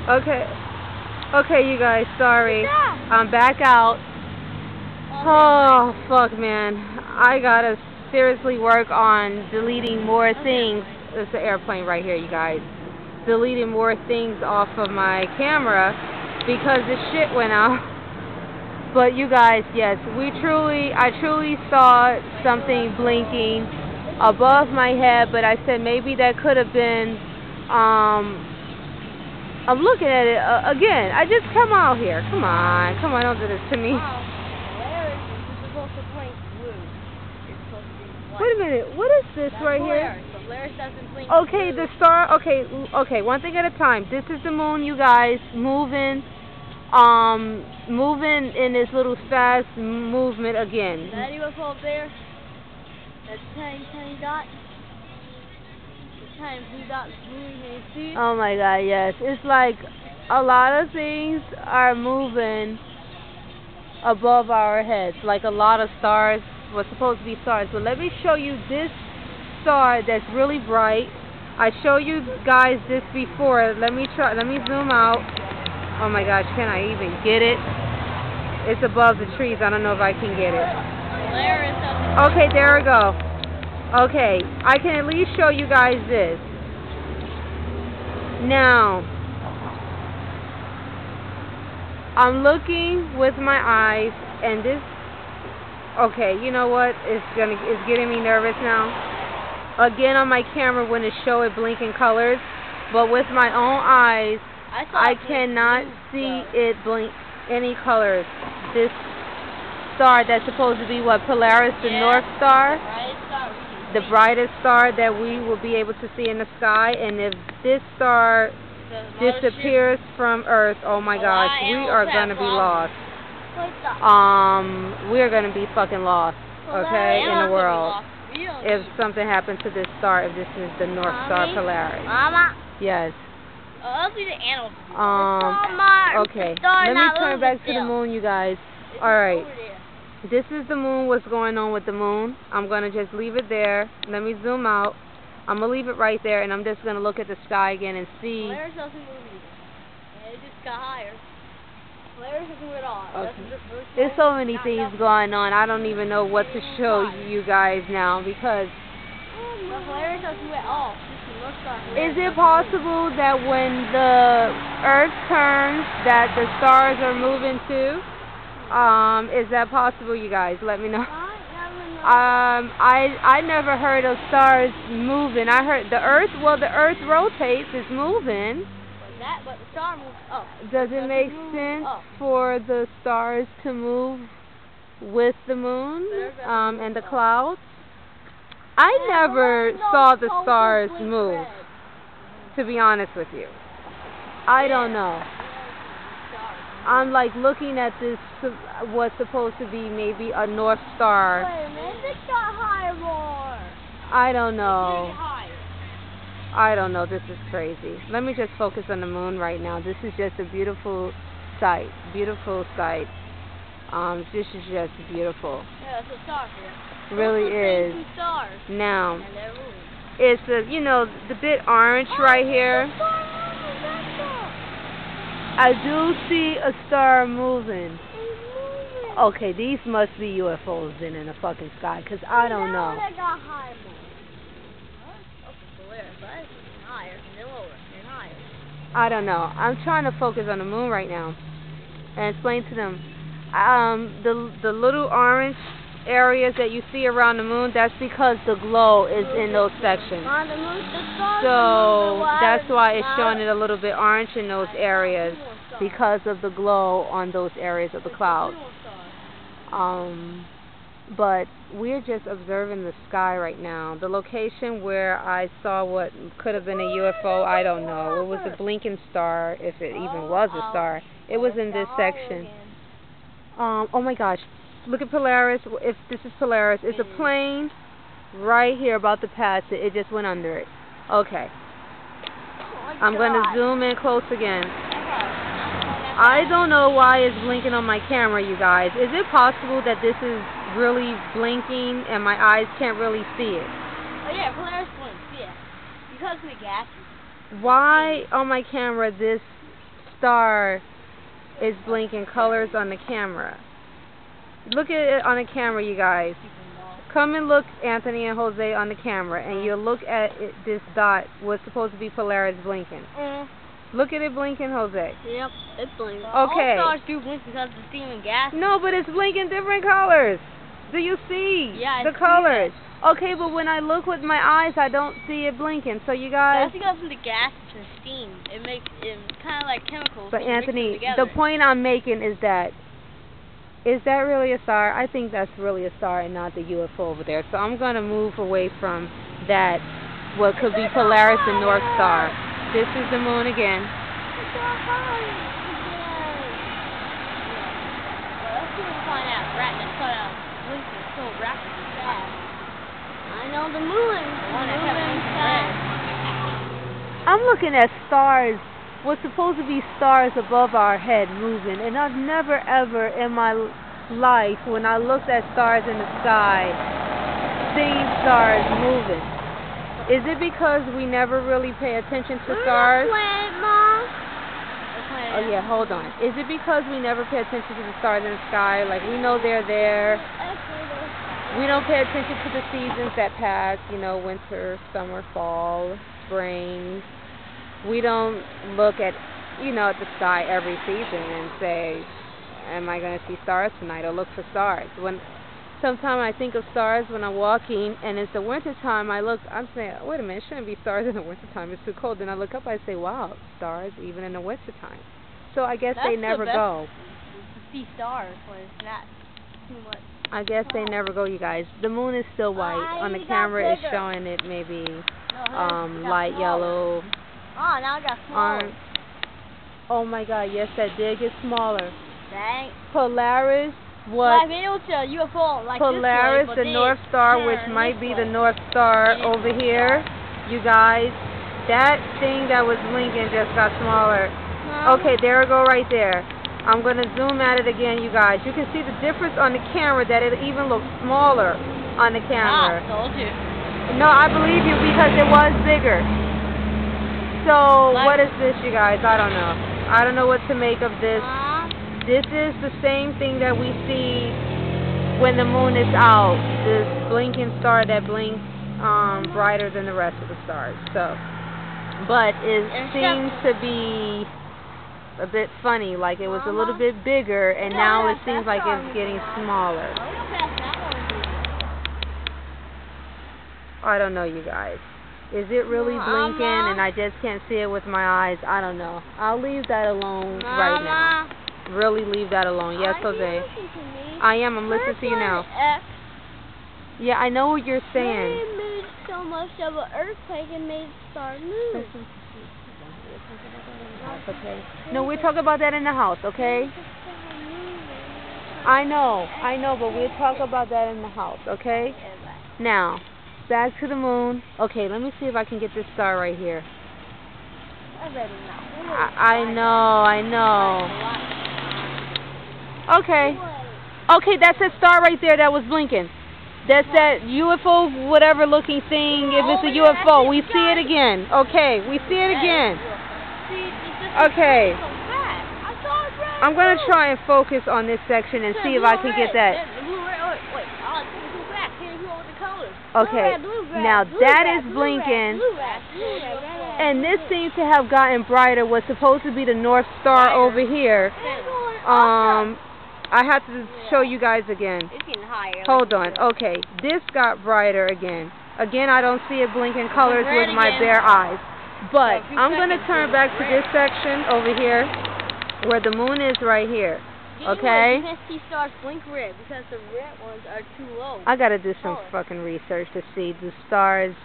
Okay. Okay, you guys, sorry. I'm back out. Oh, fuck, man. I gotta seriously work on deleting more things. It's an airplane right here, you guys. Deleting more things off of my camera because the shit went out. But you guys, yes, I truly saw something blinking above my head, but I said maybe that could have been, I'm looking at it again. I just come out here. Come on, don't do this to me. Wait a minute, what is this right here? Okay, the star. Okay, one thing at a time. This is the moon, you guys, moving in this little fast movement again. That UFO up there, that tiny dot, the tiny blue dot moving, can you see it? Oh my God, yes. It's like a lot of things are moving above our heads, like a lot of stars were supposed to be stars. But let me show you this star that's really bright. I showed you guys this before. Let me zoom out. Oh my gosh, can I even get it? It's above the trees. I don't know if I can get it. Okay, there we go. Okay, I can at least show you guys this. Now, I'm looking with my eyes, and this. Okay, you know what? It's getting me nervous now. Again, on my camera, when it show it blinking colors, but with my own eyes, I cannot see it blink any colors. This star that's supposed to be what, Polaris, the North Star, the brightest star that we will be able to see in the sky. And if this star disappears from Earth, oh my gosh, we are gonna be lost. We're gonna be fucking lost, okay, in the world. If something happened to this star, if this is the North Star Polaris. Yes. Okay. Let me turn back to the moon, you guys. Alright. This is the moon, what's going on with the moon. I'm going to just leave it there. Let me zoom out. I'm going to leave it right there, and I'm just going to look at the sky again and see. Polaris doesn't move either. It just got higher. Polaris doesn't move at all. Okay. There's so many things going on. I don't even know what to show you guys now because. Polaris doesn't move at all. Is it possible that when the Earth turns, that the stars are moving too? Is that possible, you guys? Let me know. I never heard of stars moving. I heard the Earth. Well, the Earth rotates. It's moving. But the star moves up. Does it make sense for the stars to move with the moon and the clouds? I never saw the stars move, to be honest with you. I don't know. I'm like looking at this, what's supposed to be maybe a North Star. Wait a minute, it got higher more. I don't know. I don't know, this is crazy. Let me just focus on the moon right now. This is just a beautiful sight. Beautiful sight. This is just beautiful. Yeah, it's a star here. Really is. Stars. Now, it's the bit orange right here. I do see a star moving. Okay, these must be UFOs then in the fucking sky, because I don't know. I don't know. I'm trying to focus on the moon right now and explain to them. The little orange areas that you see around the moon, that's because the glow is in those sections. So that's why it's showing it a little bit orange in those areas, because of the glow on those areas of the clouds. But we're just observing the sky right now. The location where I saw what could have been a UFO, I don't know. It was a blinking star, if it even was a star. It was in this section. Oh my gosh. Look at Polaris. If this is Polaris, it's a plane right here about to pass it. It just went under it. Okay. I'm going to zoom in close again. I don't know why it's blinking on my camera, you guys. Is it possible that this is really blinking and my eyes can't really see it? Oh yeah, Polaris blinks, yeah. Because of the gas. Why on my camera this star is blinking colors on the camera. Look at it on the camera, you guys. Come and look, Anthony and Jose, on the camera, and you look at it, this dot was supposed to be Polaris blinking. Look at it blinking, Jose. Yep, it's blinking. Okay. All stars do blink because of steam and gas. No, but it's blinking different colors. Do you see the colors? Okay, but when I look with my eyes, I don't see it blinking. So you guys... That's because of the gas and steam. It makes it kind of like chemicals. But Anthony, the point I'm making is that really a star? I think that's really a star and not the UFO over there. So I'm going to move away from that, what could be Polaris and North Star. This is the moon again. Let's see if we find out brightness start out blinking so rapidly fast. I know the moon. I'm looking at stars, what's supposed to be stars above our head moving, and I've never ever in my life, when I looked at stars in the sky, seen stars moving. Is it because we never really pay attention to stars? Oh yeah, hold on. Is it because we never pay attention to the stars in the sky? Like, we know they're there. We don't pay attention to the seasons that pass, you know, winter, summer, fall, spring. We don't look at, you know, at the sky every season and say, am I going to see stars tonight, or look for stars. Sometimes I think of stars when I'm walking, and it's the winter time. I'm saying, wait a minute, it shouldn't be stars in the winter time. It's too cold. Then I look up, I say, wow, stars even in the winter time. So I guess they never go. To see stars when it's not too much. I guess they never go, you guys. The moon is still white. On the camera, it's showing it maybe light yellow. Oh, now it got smaller. Oh my God, yes, that did get smaller. Dang. Polaris, what? UFO like Polaris, this way, the North Star, which might be the North Star over here. You guys, that thing that was blinking just got smaller. Okay, there we go right there. I'm going to zoom at it again, you guys. You can see the difference on the camera, that it even looks smaller on the camera. I told you. No, I believe you, because it was bigger. So, what is this, you guys? I don't know. I don't know what to make of this. This is the same thing that we see when the moon is out. This blinking star that blinks brighter than the rest of the stars. So, but it seems to be a bit funny, like it was a little bit bigger, and now it seems like it's getting smaller. I don't know, you guys. Is it really blinking and I just can't see it with my eyes? I don't know. I'll leave that alone right now. Really leave that alone. Yes, Jose. I am. I'm listening to you now. Yeah, I know what you're saying. They made so much of an earthquake and made the star move. Okay. No, we'll talk about that in the house, okay? I know, but we'll talk about that in the house, okay? Now, back to the moon. Okay, let me see if I can get this star right here. I know. Okay. Okay, that's that star right there that was blinking. That's that UFO, whatever looking thing. If it's a UFO, we see it again. Okay, we see it again. Okay. I'm going to try and focus on this section and see if I can get that. Okay, now that is blinking, and this seems to have gotten brighter. What's supposed to be the North Star over here. I have to show you guys again. It's getting higher. Hold on. Okay, this got brighter again. Again, I don't see it blinking colors with my bare eyes. But I'm going to turn back to this section over here, where the moon is right here. Okay? You can't see stars blink red because the red ones are too low. I gotta do some fucking research to see the stars.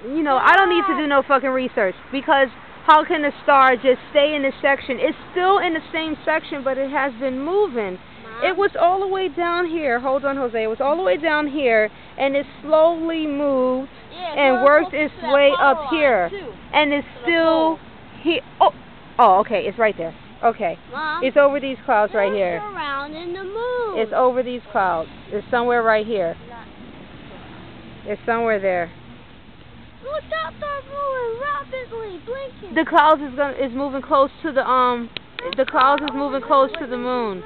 You know, I don't need to do no fucking research, because how can a star just stay in this section? It's still in the same section, but it has been moving. It was all the way down here. Hold on, Jose. It was all the way down here, and it slowly moved and worked its way up here. And it's still here. Oh, okay. It's right there. Okay. Mom, it's over these clouds right here. Around in the moon. It's over these clouds. It's somewhere right here. It's somewhere there. Look up, they're moving rapidly, blinking. The clouds is moving close to the The clouds is moving close to the moon.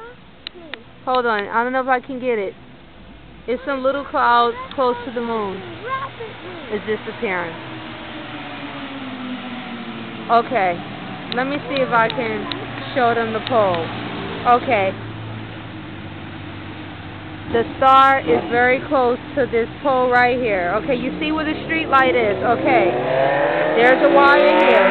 Hold on, I don't know if I can get it. It's some little clouds close to the moon. It's disappearing. Okay, let me see if I can show them the pole. Okay. The star is very close to this pole right here. Okay, you see where the street light is. Okay, there's a wire here.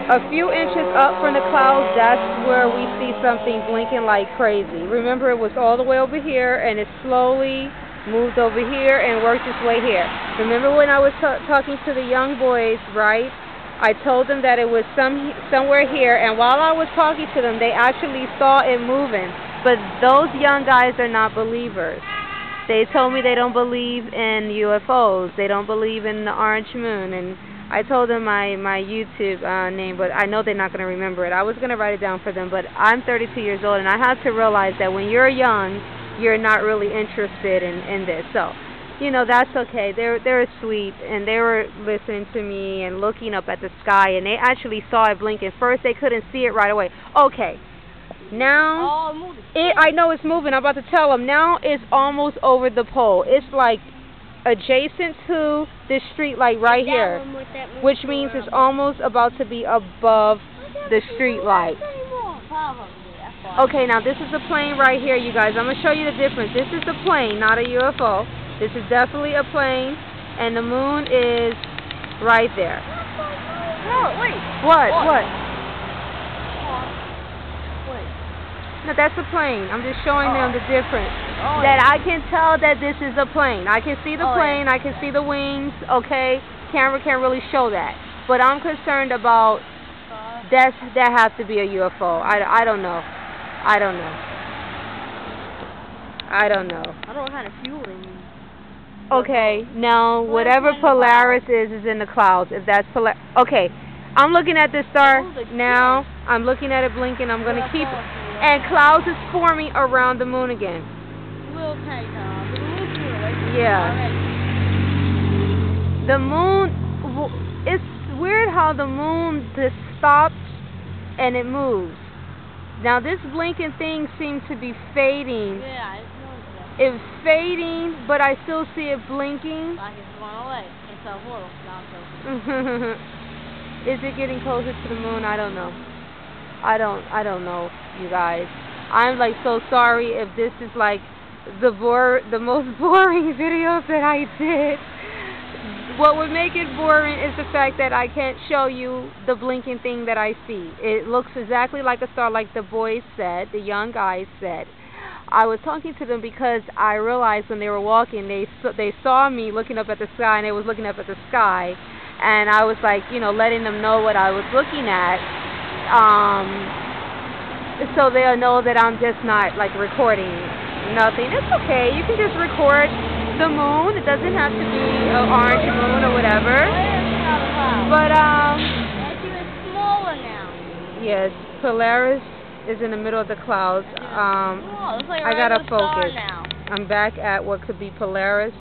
A few inches up from the clouds, that's where we see something blinking like crazy. Remember, it was all the way over here, and it slowly moved over here and worked its way here. Remember when I was talking to the young boys, right? I told them that it was somewhere here, and while I was talking to them, they actually saw it moving. But those young guys are not believers. They told me they don't believe in UFOs. They don't believe in the orange moon. And I told them my YouTube name, but I know they're not going to remember it. I was going to write it down for them, but I'm 32 years old, and I have to realize that when you're young, you're not really interested in this. So, you know, that's okay. They're sweet, and they were listening to me and looking up at the sky, and they actually saw it blinking. First, they couldn't see it right away. Okay. Now, I know it's moving. I'm about to tell them. Now it's almost over the pole. It's like adjacent to this street light right here, which means it's almost about to be above the street light. Okay, now this is a plane right here, you guys. I'm going to show you the difference. This is a plane, not a UFO. This is definitely a plane, and the moon is right there. No, wait. What? No, that's a plane. I'm just showing them the difference. That I can tell that this is a plane. I can see the plane. I can see the wings. Okay, camera can't really show that. But I'm concerned about that has to be a UFO. I don't know. I don't know. I don't know what kind of fuel they use. Okay, now whatever Polaris is in the clouds. If that's Polaris. Okay, I'm looking at this star now. I'm looking at it blinking. I'm going to keep it. And clouds is forming around the moon again. Yeah. The moon, it's weird how the moon just stops and it moves. Now this blinking thing seems to be fading. Yeah, it's noticed that. It's fading, but I still see it blinking. Like it's going away. It's a little. Is it getting closer to the moon? I don't know. I don't know, you guys. I'm like so sorry if this is like the most boring video that I did. What would make it boring is the fact that I can't show you the blinking thing that I see. It looks exactly like a star, like the boys said, the young guys said. I was talking to them because I realized when they were walking, they saw me looking up at the sky, and they was looking up at the sky, and I was like, you know, letting them know what I was looking at. So they'll know that I'm just not like recording nothing. It's okay. You can just record the moon. It doesn't have to be an orange moon or whatever. But it's smaller now. Yes, Polaris is in the middle of the clouds. I gotta focus. I'm back at what could be Polaris.